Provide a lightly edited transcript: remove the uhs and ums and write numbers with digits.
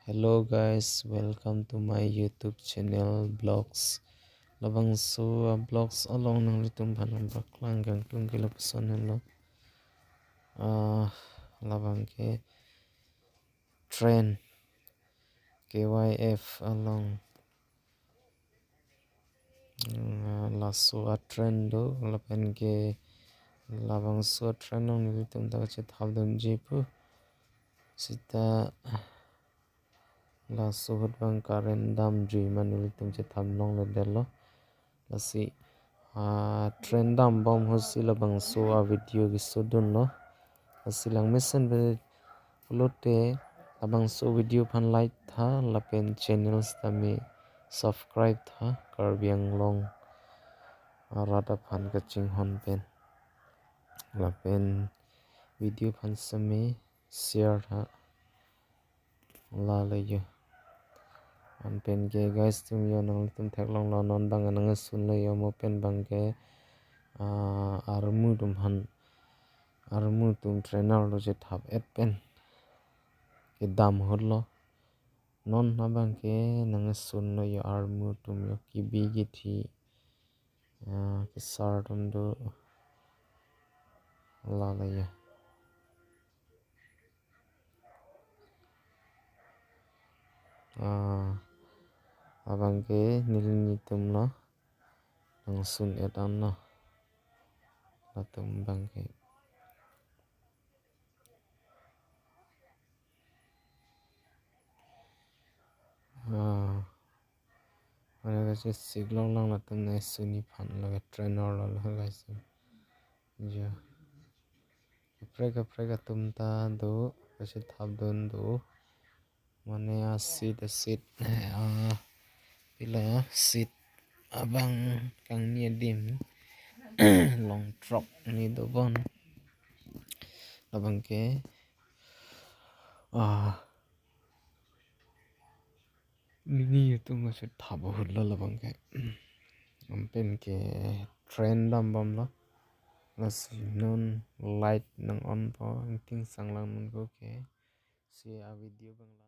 Hello guys, welcome to my YouTube channel Blogs. Labang so blogs along nang litum banang baklang gang tung kila personal lo. Labang ke trend KYF along laso a trend do lapan ke labang so trend nang litum ta che thabdum jipu sita laso hot bang karen dam ji man litum che thamlong le delo lasi trend dam bom hosi labang so a video gi sudun no asilang mission be lote labang so video phan like tha lapen channels tami subscribe tha karbi long arada phan ka ching hon pen lapen video phan sami share tha la le yo an pen ke guys tum yo nang tum thek long lo non bang nang sun le yo mo pen bang ke armu tum trainer lo je thap et pen ke dam hot lo non na bang ke nang sun lo yo armu tum yo ki bi gi thi ke sar tum do la le yo abang ke nil ni tum lo nang sun et an lo la tum bang ke mana kasi siglong lang la tum na suni phan lo ke trainer lo la su ja kapre tum ta do kasi thap don do mane sit pila sit abang kang nia dim long truck ni do bon abang ke ni tu ma se thap hul lo labang ke pen ke trend dam bam lo las non light nang on po ting sang lang mun ko ke si a video bang